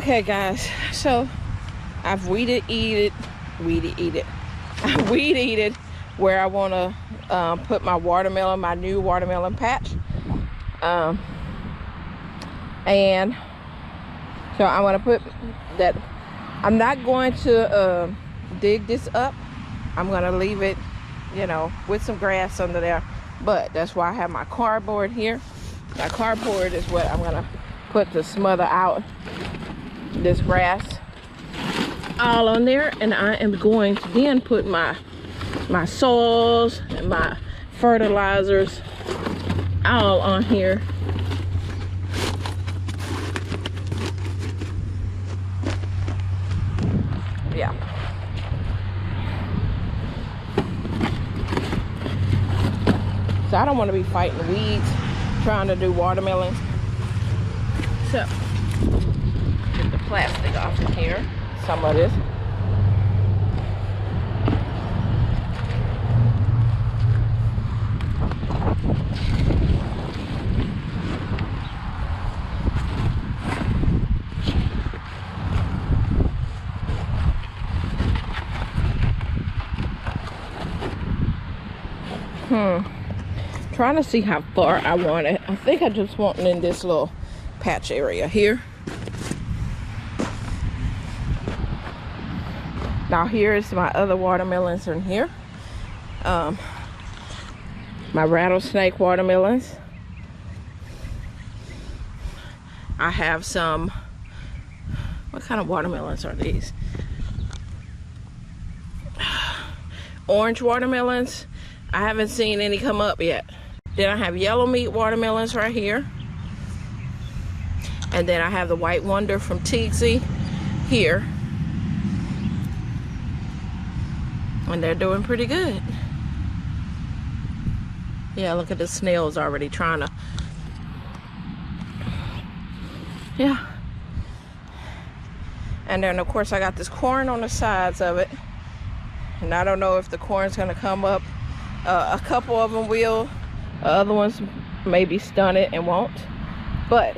Okay guys, so I've weed eated where I want to put my watermelon, my new watermelon patch, and so I want to put that. I'm not going to dig this up. I'm going to leave it, you know, with some grass under there, but that's why I have my cardboard here. My cardboard is what I'm going to put to smother out this grass all on there, and I am going to then put my soils and my fertilizers all on here. Yeah. So I don't want to be fighting weeds trying to do watermelons. So get the plastic off of here, some of this. Trying to see how far I want it. I think I just want it in this little patch area here. Now here is my other watermelons in here. My rattlesnake watermelons. I have some, what kind of watermelons are these? Orange watermelons. I haven't seen any come up yet. Then I have yellow meat watermelons right here. And then I have the White Wonder from Teagsy here. And they're doing pretty good. Yeah, look at the snails already trying to. Yeah. And then of course I got this corn on the sides of it. And I don't know if the corn's gonna come up. A couple of them will. Other ones may be stunted and won't. But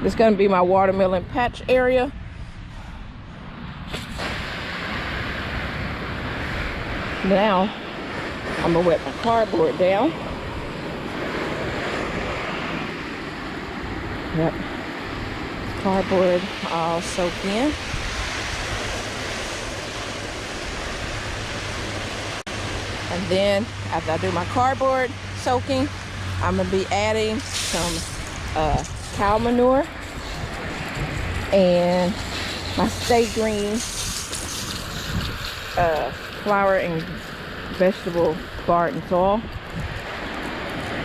this is gonna be my watermelon patch area. Now I'm gonna wet my cardboard down. Yep. Cardboard all soaked in. And then after I do my cardboard soaking, I'm gonna be adding some cow manure and my Stay Green flower and vegetable garden soil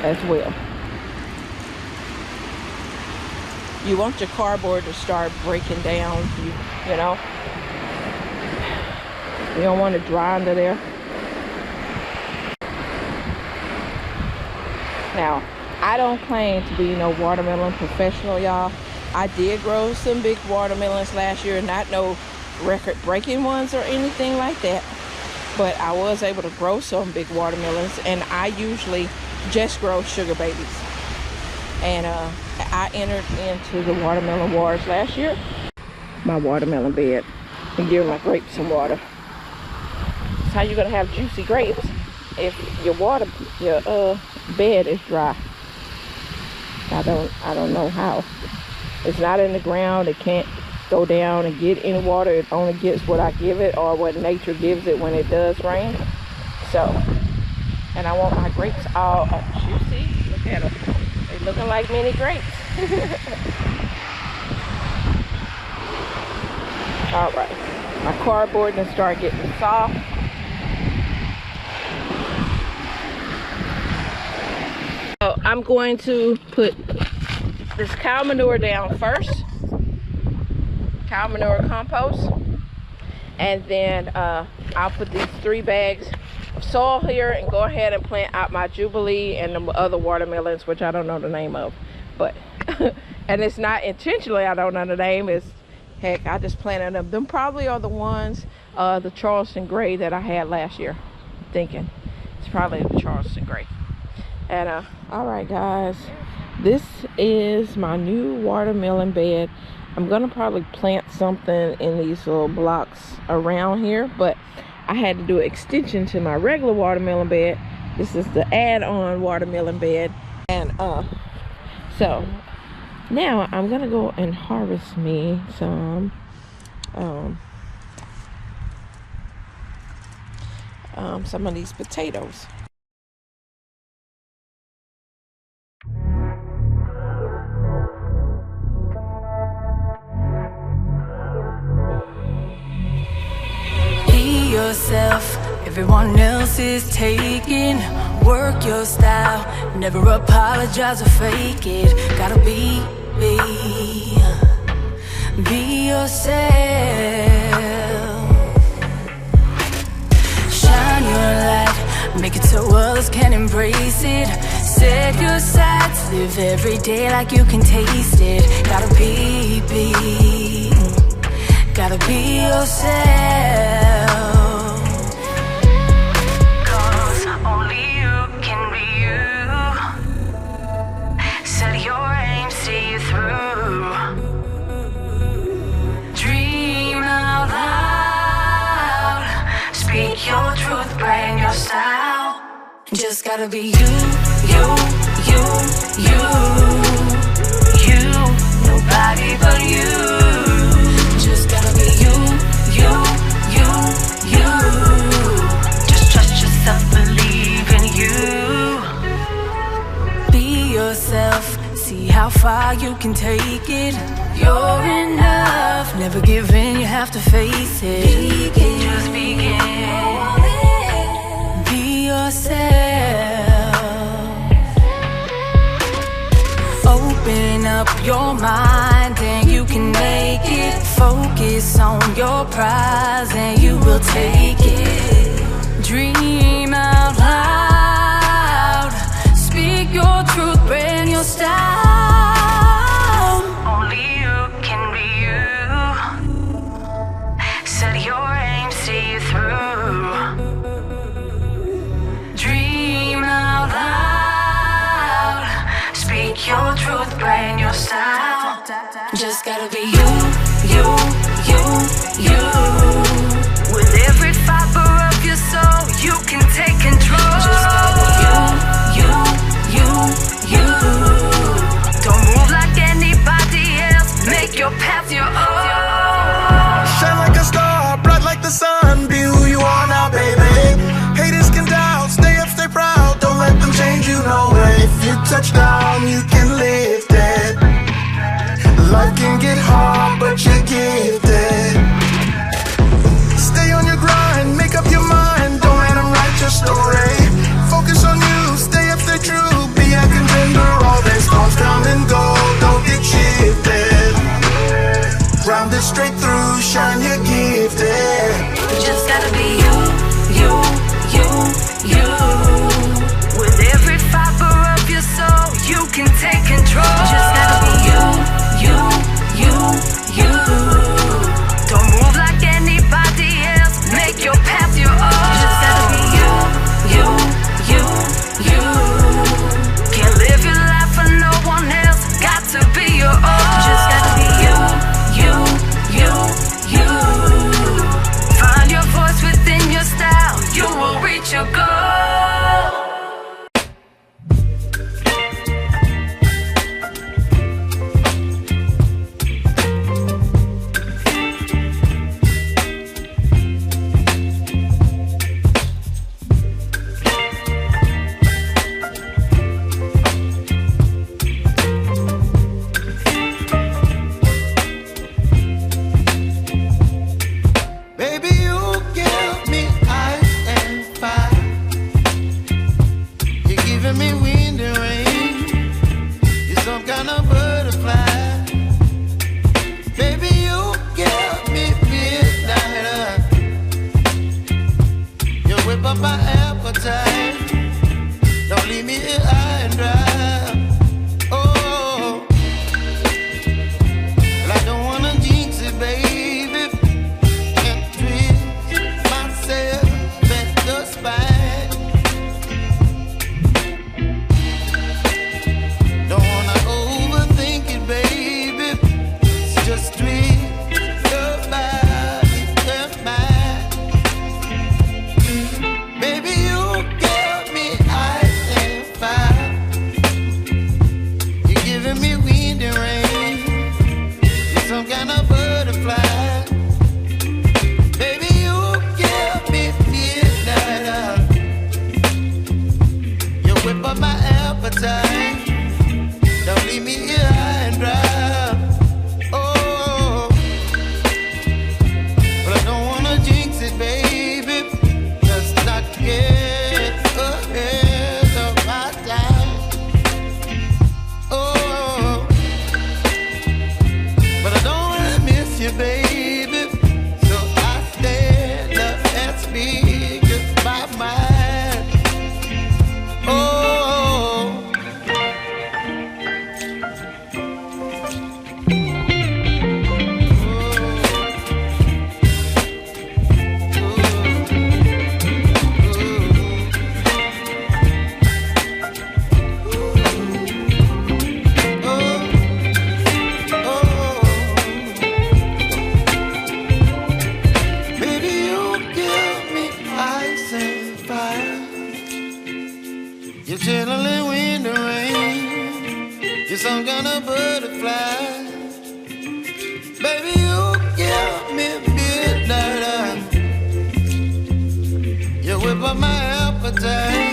as well. You want your cardboard to start breaking down, you know. You don't want it dry under there. Now, I don't claim to be no watermelon professional, y'all. I did grow some big watermelons last year, not no record-breaking ones or anything like that. But I was able to grow some big watermelons, and I usually just grow sugar babies. And I entered into the watermelon wars last year. My watermelon bed, and give my grapes some water. That's how you're gonna have juicy grapes if your bed is dry. I don't know how. It's not in the ground. It can't go down and get any water. It only gets what I give it or what nature gives it when it does rain. So, and I want my grapes all juicy. Look at them. They're looking like mini grapes. All right, my cardboard and start getting soft. So I'm going to put this cow manure down first. Cow manure compost. And then I'll put these 3 bags of soil here and go ahead and plant out my Jubilee and the other watermelons, which I don't know the name of. But, and it's not intentionally I don't know the name. It's, heck, I just planted them. Them probably are the ones, the Charleston Gray that I had last year. I'm thinking. It's probably the Charleston Gray. And all right guys, this is my new watermelon bed. I'm gonna probably plant something in these little blocks around here, but I had to do an extension to my regular watermelon bed. This is the add-on watermelon bed, and so now I'm gonna go and harvest me some of these potatoes. Be yourself, everyone else is taking. Work your style, never apologize or fake it. Gotta be yourself. Shine your light, make it so others can embrace it. Set your sights, live every day like you can taste it. Gotta be yourself. 'Cause only you can be you. Set your aim, see you through. Dream out loud, speak your truth, bring your style. Just gotta be you, you, you, you, you, nobody but you. Just gotta be you, you, you, you. Just trust yourself, believe in you. Be yourself, see how far you can take it. You're enough, never give in, you have to face it. Begin, just begin. Be yourself. Open up your mind and you can make it. Focus on your prize and you will take it. Dream out loud, speak your truth, bring your style. Only you can be you. Set your aim, see you through. Dream out loud, speak your truth, bring your style. Just gotta be you, you, you, you. With every fiber of your soul, you can take control. Just gotta be you, you, you, you. Don't move like anybody else, make your path your own. Shine like a star, bright like the sun. Be who you are now, baby. Haters can doubt, stay up, stay proud. Don't let them change you, no way. If you touch down, you can lift it. Life can get hard, but you're gifted. Stay on your grind, make up your mind. Don't let them write your story. Focus on you, stay up, stay true. Be a contender, all their storms come and go. Don't get shifted. Rounded straight through, shine, you're gifted. Just gotta be you, you, you, you. With every fiber of your soul, you can take control. Just gotta be you, you, you, you. Don't move like anybody else, make your path your own. Just gotta be you, you, you, you. Can't live your life for no one else, got to be your own. Just gotta be you, you, you, you. Find your voice within your style, you will reach your goal. Baby, you give me ice and fire. You're giving me wind and rain. You're some kind of butterfly. Baby, you give me midnight. You whip up my appetite. Don't leave me here high and dry. Oh, well, I don't wanna jinx it, baby. Just You're some kind of butterfly. Baby, you give me midnight. You whip up my appetite.